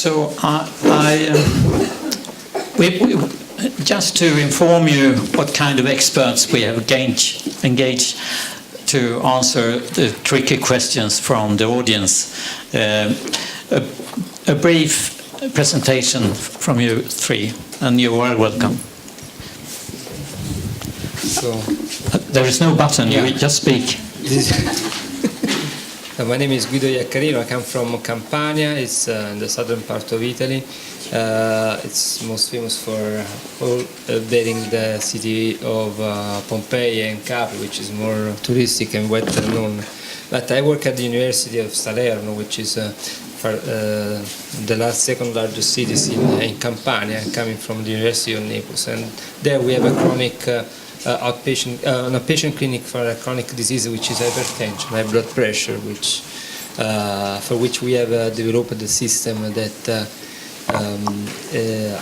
So just to inform you what kind of experts we have engaged to answer the tricky questions from the audience. A brief presentation from you three, and you are welcome. So, there is no button, you just speak. My name is Guido Iaccarino. I come from Campania. It's in the southern part of Italy. It's most famous for bearing the city of Pompeii and Capri, which is more touristic and better known. But I work at the University of Salerno, which is the second largest city in Campania, coming from the University of Naples. And there we have a chronic outpatient clinic for a chronic disease, which is hypertension, high blood pressure, for which we have developed a system that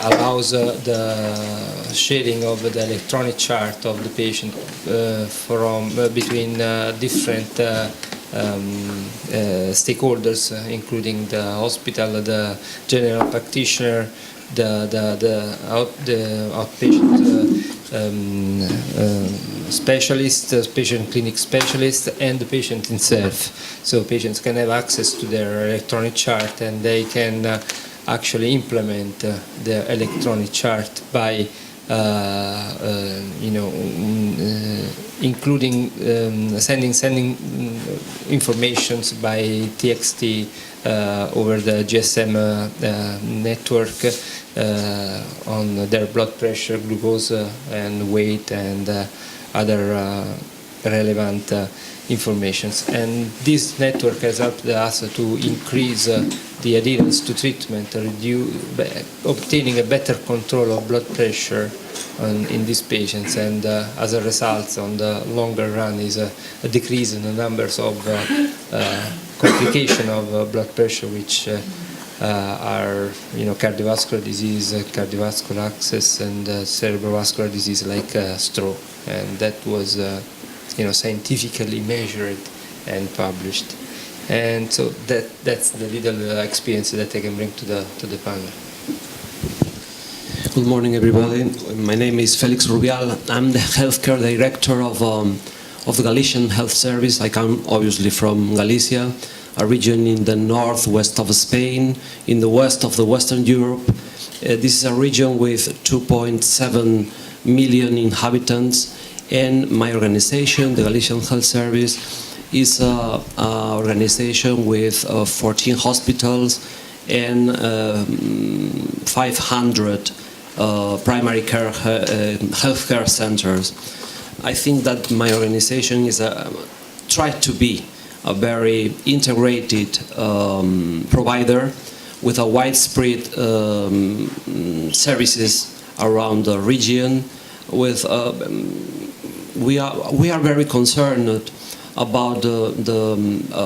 allows the sharing of the electronic chart of the patient between different stakeholders, including the hospital, the general practitioner, the outpatient specialist, patient clinic specialist, and the patient himself. So patients can have access to their electronic chart, and they can actually implement the electronic chart by including sending informations by TXT over the GSM network on their blood pressure, glucose, and weight, and other relevant informations. And this network has helped us to increase the adherence to treatment, obtaining a better control of blood pressure in these patients, and as a result, on the longer run, is a decrease in the numbers of complications of blood pressure, which are cardiovascular disease, cardiovascular access, and cerebrovascular disease like stroke. And that was scientifically measured and published. And so that's the little experience that I can bring to the panel. Good morning, everybody. My name is Felix Rubial. I'm the healthcare director of the Galician Health Service. I come obviously from Galicia, a region in the northwest of Spain, in the west of the Western Europe. This is a region with 2.7 million inhabitants, and my organization, the Galician Health Service, is an organization with 14 hospitals and 500 primary care healthcare centers. I think that my organization is tried to be a very integrated provider with a widespread services around the region. We are very concerned about the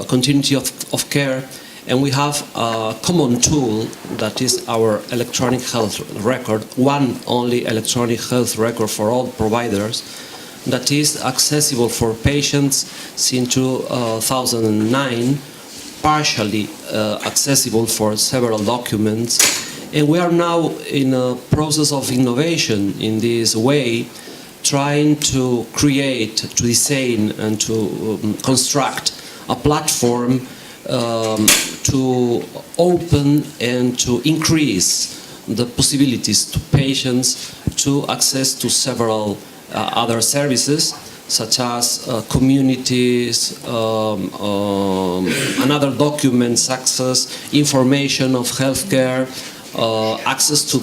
continuity of care, and we have a common tool that is our electronic health record, one only electronic health record for all providers, that is accessible for patients since 2009, partially accessible for several documents. And we are now in a process of innovation in this way, trying to create, to design, and to construct a platform to open and to increase the possibilities to patients to access to several other services, such as communities, and other documents, access, information of healthcare, access to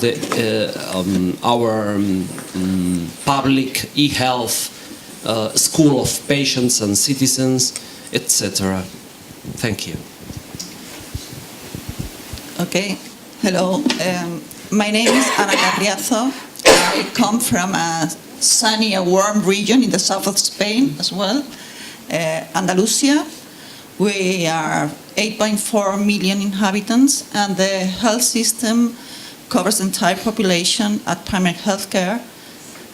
our public e-health, school of patients and citizens, etc. Thank you. Okay, hello. My name is Ana Carriazo. I come from a sunny and warm region in the south of Spain as well, Andalusia. We are 8.4 million inhabitants, and the health system covers the entire population at primary health care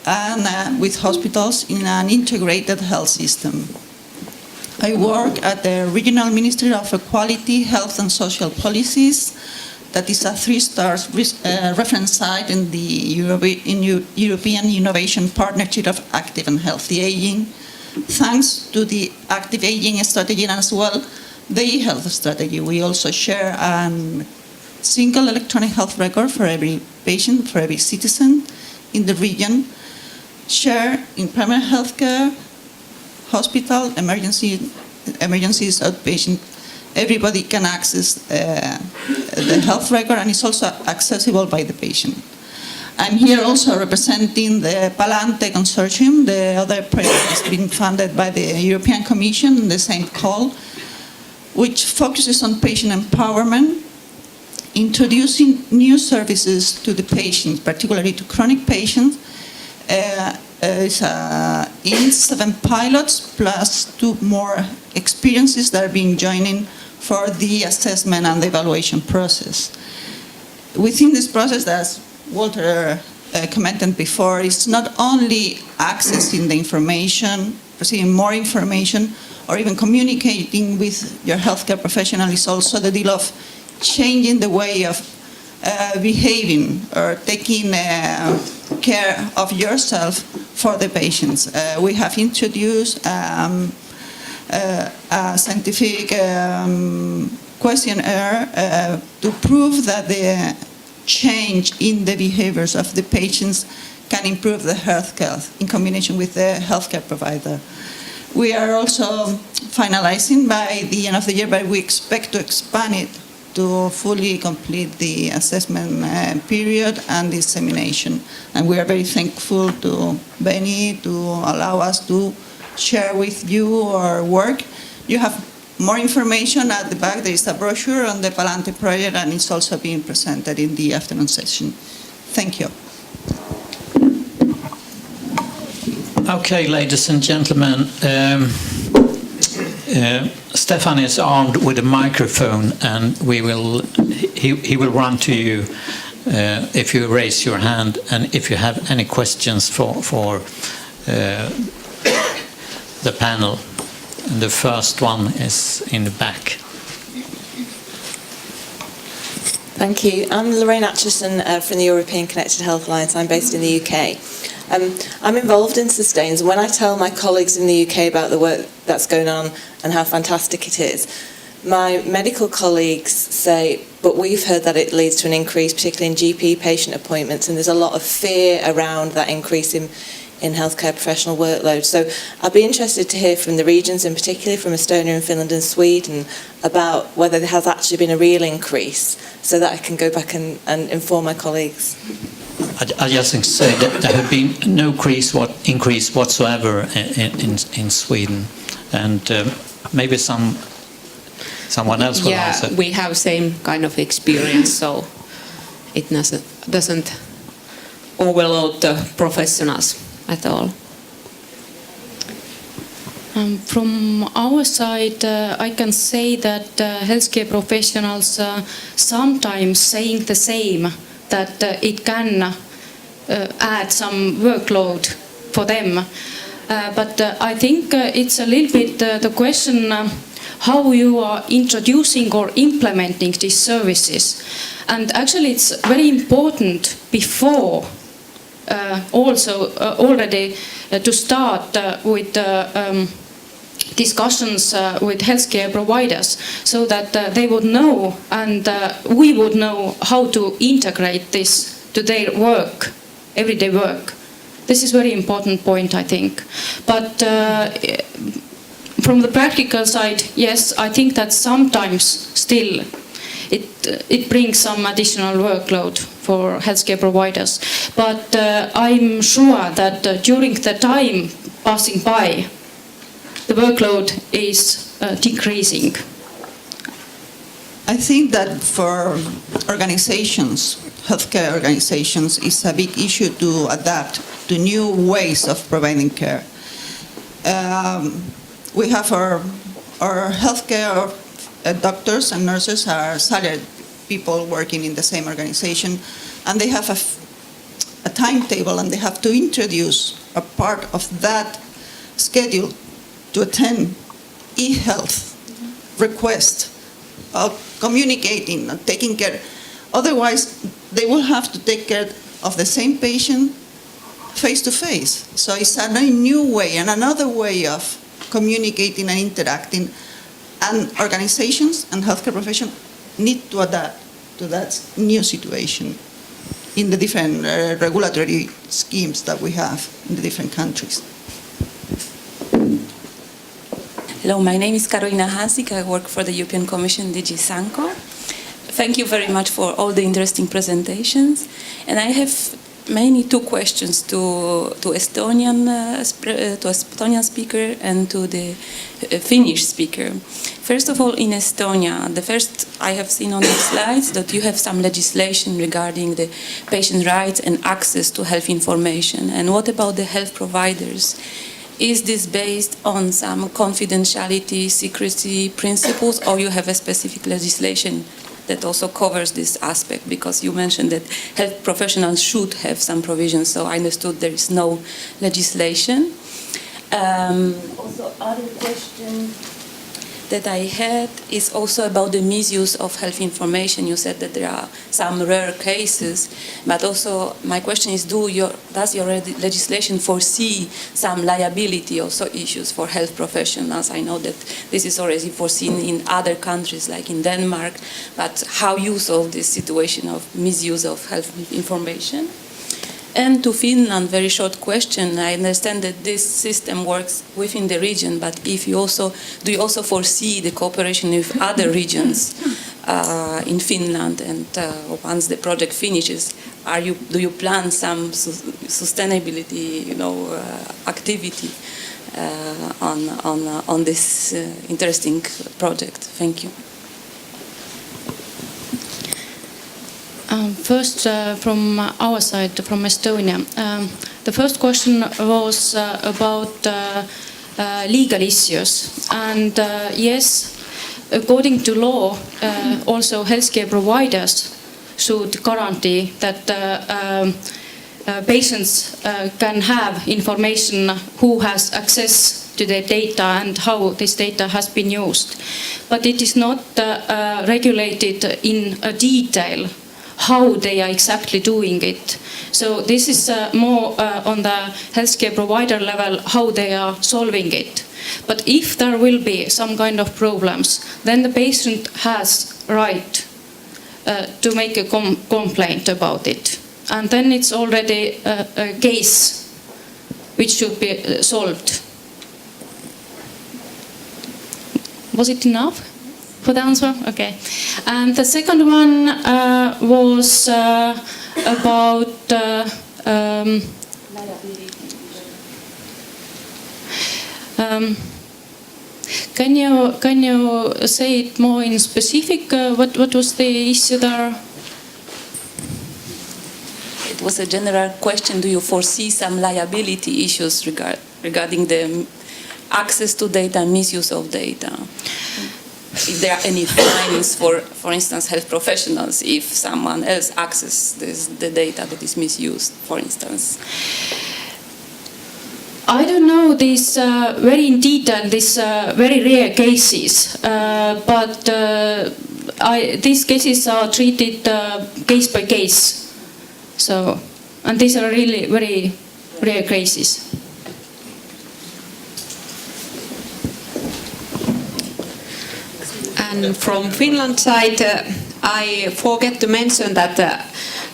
and with hospitals in an integrated health system. I work at the Regional Ministry of Equality, Health and Social Policies, that is a 3-star reference site in the European Innovation Partnership of Active and Healthy Aging. Thanks to the active aging strategy and as well the e-health strategy, we also share a single electronic health record for every patient, for every citizen in the region, share in primary healthcare, hospital, emergencies, outpatient. Everybody can access the health record, and it's also accessible by the patient. I'm here also representing the Palante Consortium, the other project that's been funded by the European Commission, the same call, which focuses on patient empowerment, introducing new services to the patients, particularly to chronic patients. In 7 pilots plus 2 more experiences that are being joining for the assessment and the evaluation process. Within this process, as Walter commented before, it's not only accessing the information, receiving more information, or even communicating with your healthcare professional. It's also the deal of changing the way of behaving or taking care of yourself for the patients. We have introduced a scientific questionnaire to prove that the change in the behaviors of the patients can improve the health in combination with the healthcare provider. We are also finalizing by the end of the year, but we expect to expand it to fully complete the assessment period and dissemination. And we are very thankful to Benny to allow us to share with you our work. You have more information at the back. There is a brochure on the Palante project, and it's also being presented in the afternoon session. Thank you. Okay, ladies and gentlemen, Stefan is armed with a microphone, and he will run to you if you raise your hand, and if you have any questions for the panel. And the first one is in the back. Thank you. I'm Lorraine Atchison from the European Connected Health Alliance. I'm based in the UK. I'm involved in Sustains, and when I tell my colleagues in the UK about the work that's going on and how fantastic it is, my medical colleagues say, but we've heard that it leads to an increase, particularly in GP patient appointments, and there's a lot of fear around that increase in healthcare professional workload. So I'd be interested to hear from the regions, in particular from Estonia and Finland and Sweden, about whether there has actually been a real increase, so that I can go back and inform my colleagues. I just think to say that there have been no increase whatsoever in Sweden, and maybe someone else will answer. Yeah, we have same kind of experience, so it doesn't overload the professionals at all. From our side, I can say that healthcare professionals sometimes saying the same, that it can add some workload for them. But I think it's a little bit the question how you are introducing or implementing these services. And actually it's very important before already to start with discussions with healthcare providers, so that they would know and we would know how to integrate this to their work, everyday work. This is a very important point, I think. But from the practical side, yes, I think that sometimes still it brings some additional workload for healthcare providers. But I'm sure that during the time passing by, the workload is decreasing. I think that for organizations, healthcare organizations, it's a big issue to adapt to new ways of providing care. We have our healthcare doctors and nurses are salaried people working in the same organization, and they have a timetable, and they have to introduce a part of that schedule to attend e-health request of communicating and taking care Otherwise, they will have to take care of the same patient face to face. So it's a new way and another way of communicating and interacting. And organizations and healthcare professionals need to adapt to that new situation in the different regulatory schemes that we have in the different countries. Hello, my name is Karolina Hasik. I work for the European Commission, DG Sanko. Thank you very much for all the interesting presentations. And I have mainly two questions to Estonian speaker and to the Finnish speaker. First of all, in Estonia, the first I have seen on the slides that you have some legislation regarding the patient rights and access to health information. And what about the health providers? Is this based on some confidentiality, secrecy principles, or you have a specific legislation that also covers this aspect? Because you mentioned that health professionals should have some provisions, so I understood there is no legislation. Also, other question that I had is also about the misuse of health information. You said that there are some rare cases, but also my question is, does your legislation foresee some liability also issues for health professionals? I know that this is already foreseen in other countries like in Denmark, but how you solve this situation of misuse of health information? And to Finland, very short question. I understand that this system works within the region, but do you also foresee the cooperation with other regions in Finland? And once the project finishes, do you plan some sustainability, activity on this interesting project? Thank you. First, from our side, from Estonia, the first question was about legal issues. And yes, according to law, also healthcare providers should guarantee that patients can have information who has access to their data and how this data has been used. But it is not regulated in detail how they are exactly doing it. So this is more on the healthcare provider level, how they are solving it. But if there will be some kind of problems, then the patient has right to make a complaint about it. And then it's already a case which should be solved. Was it enough for the answer? Okay. And the second one was about can you say it more in specific? What was the issue there? It was a general question. Do you foresee some liability issues regarding the access to data, misuse of data? If there are any fines for instance, health professionals, if someone else accesses the data that is misused, for instance? I don't know these very in detail, these very rare cases, but these cases are treated case by case. So, and these are really very rare cases. And from Finland side, I forget to mention that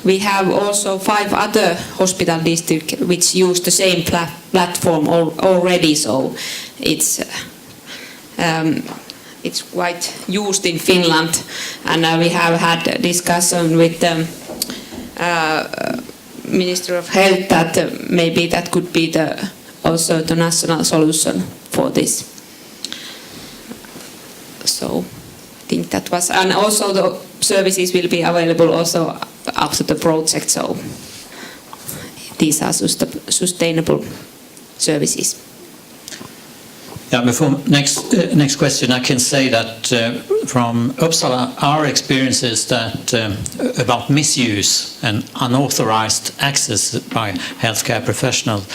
we have also 5 other hospital districts which use the same platform already. So it's quite used in Finland, and we have had a discussion with the Minister of Health that maybe that could be also the national solution for this. So I think that was, and also the services will be available also after the project. So these are sustainable services. Yeah, before next question, I can say that from Uppsala, our experience is that about misuse and unauthorized access by healthcare professionals,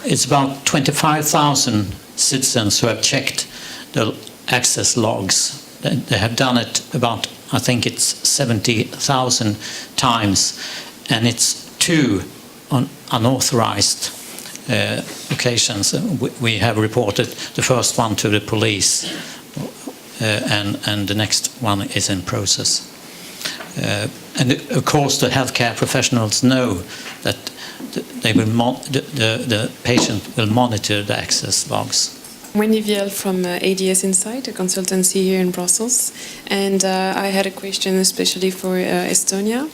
it's about 25,000 citizens who have checked the access logs. They have done it about I think it's 70,000 times, and it's 2 on unauthorized occasions. We have reported the first one to the police, and the next one is in process. And of course, the healthcare professionals know that the patient will monitor the access logs. Wendy Viel from ADS Insight, a consultancy here in Brussels. And I had a question especially for Estonia.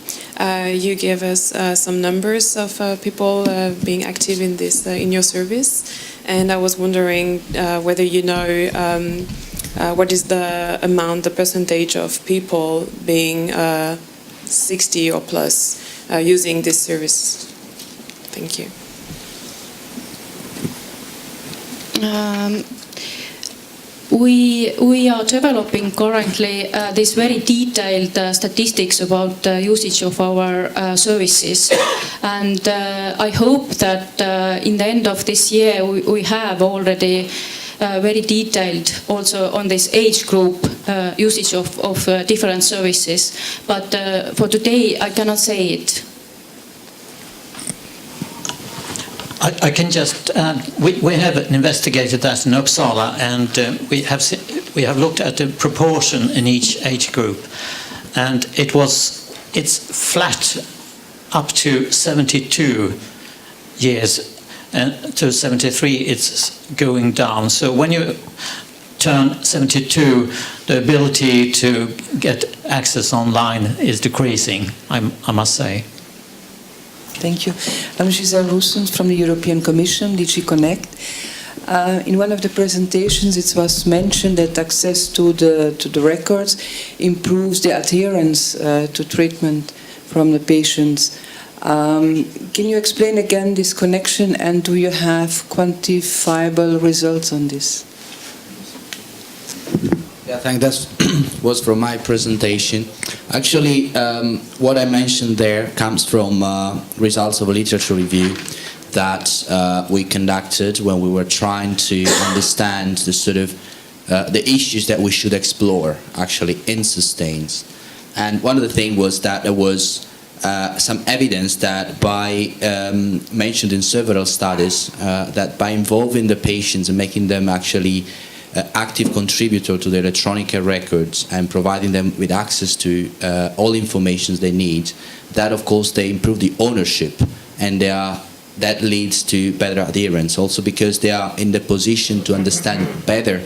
You gave us some numbers of people being active in this in your service. And I was wondering whether you know what is the amount, the percentage of people being 60 or plus using this service. Thank you. We are developing currently this very detailed statistics about usage of our services, and I hope that in the end of this year we have already very detailed also on this age group usage of different services. But for today I cannot say it. I can just add, we have investigated that in Uppsala, and we have looked at the proportion in each age group, and it's flat up to 72 years, and to 73 it's going down. So when you turn 72, the ability to get access online is decreasing, I must say. Thank you. I'm Giselle Rousens from the European Commission, DG Connect. In one of the presentations it was mentioned that access to the records improves the adherence to treatment from the patients. Can you explain again this connection, and do you have quantifiable results on this? Yeah, I think that was from my presentation. Actually, what I mentioned there comes from results of a literature review that we conducted when we were trying to understand the sort of the issues that we should explore actually in sustains. And one of the things was that there was some evidence that by mentioned in several studies that by involving the patients and making them actually active contributor to the electronic records and providing them with access to all information they need, that of course they improve the ownership, and that leads to better adherence, also because they are in the position to understand better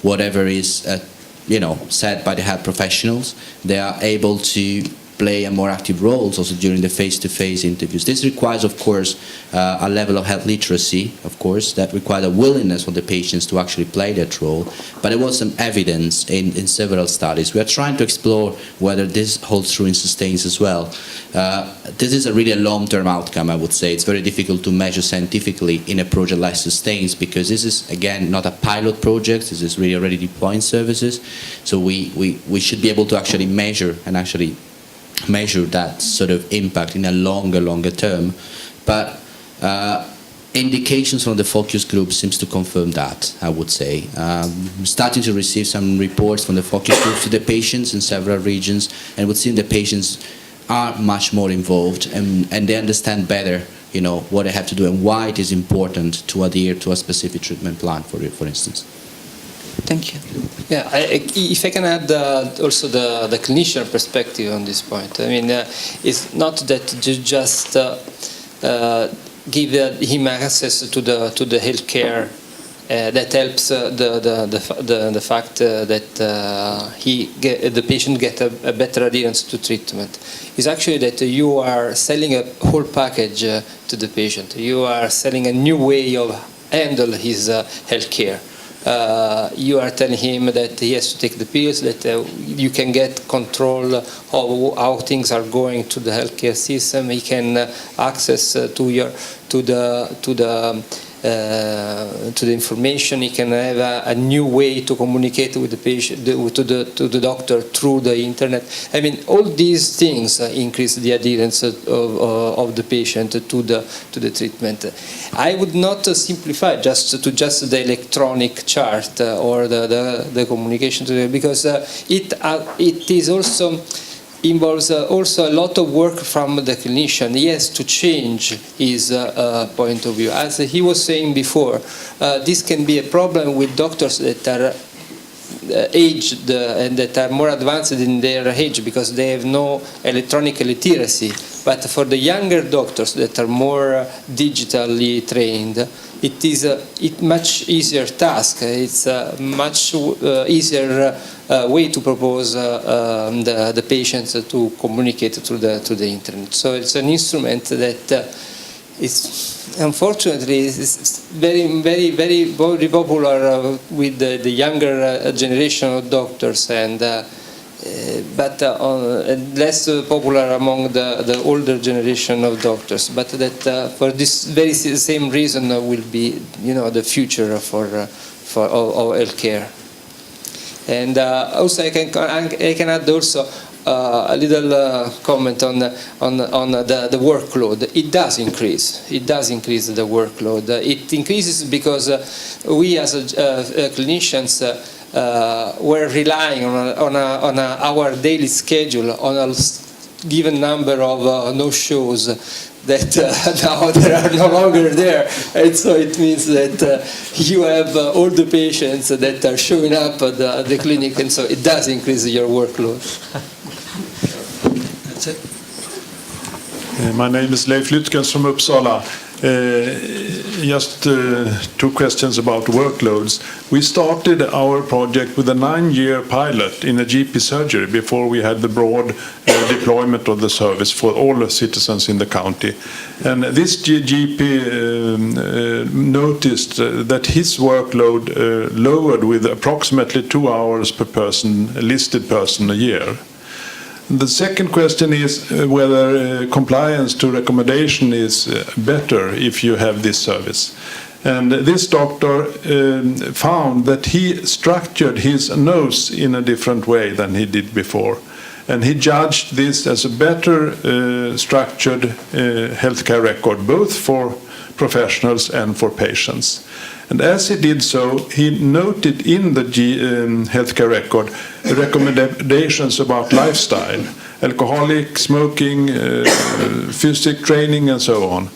whatever is said by the health professionals. They are able to play a more active role also during the face-to-face interviews. This requires, of course, a level of health literacy, of course, that requires a willingness of the patients to actually play that role. But there was some evidence in several studies. We are trying to explore whether this holds true in sustains as well. This is really a long-term outcome, I would say. It's very difficult to measure scientifically in a project like sustains, because this is, again, not a pilot project. This is really already deploying services. So we should be able to actually measure that sort of impact in a longer term. But indications from the focus group seems to confirm that, I would say. Starting to receive some reports from the focus groups to the patients in several regions, and would seem the patients are much more involved, and they understand better what they have to do and why it is important to adhere to a specific treatment plan, for instance. Thank you. Yeah, if I can add also the clinician perspective on this point. I mean, it's not that you just give him access to the healthcare that helps the fact that the patient get a better adherence to treatment. It's actually that you are selling a whole package to the patient. You are selling a new way of handle his healthcare. You are telling him that he has to take the pills, that you can get control of how things are going to the healthcare system. He can access to the to the information. He can have a new way to communicate with the patient, to the doctor through the internet. I mean, all these things increase the adherence of the patient to the treatment. I would not simplify just the electronic chart or the communication to because it is also involves also a lot of work from the clinician. He has to change his point of view. As he was saying before, this can be a problem with doctors that are aged and that are more advanced in their age because they have no electronic literacy. But for the younger doctors that are more digitally trained, it is a much easier task. It's a much easier way to propose the patients to communicate through the internet. So it's an instrument that is unfortunately is very popular with the younger generation of doctors but less popular among the older generation of doctors. But that for this very same reason will be, the future for healthcare. And also I can add also a little comment on the workload. It does increase. It does increase the workload. It increases because we as clinicians we're relying on our daily schedule on a given number of no-shows that now they are no longer there, and so it means that you have all the patients that are showing up at the clinic, and so it does increase your workload. That's it. My name is Leif Lytkens from Uppsala. Just two questions about workloads. We started our project with a 9-year pilot in a GP surgery before we had the broad deployment of the service for all the citizens in the county. And this GP noticed that his workload lowered with approximately 2 hours per listed person a year. The second question is whether compliance to recommendation is better if you have this service. And this doctor found that he structured his notes in a different way than he did before. And he judged this as a better structured healthcare record, both for professionals and for patients. And as he did so, he noted in the healthcare record recommendations about lifestyle, alcoholic, smoking, physical training, and so on.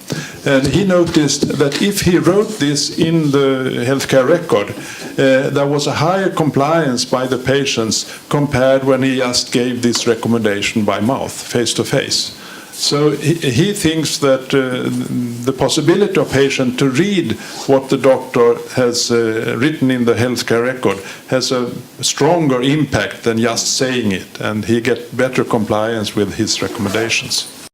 And he noticed that if he wrote this in the healthcare record, there was a higher compliance by the patients compared when he just gave this recommendation by mouth, face-to-face. So he thinks that the possibility of patient to read what the doctor has written in the healthcare record has a stronger impact than just saying it, and he gets better compliance with his recommendations.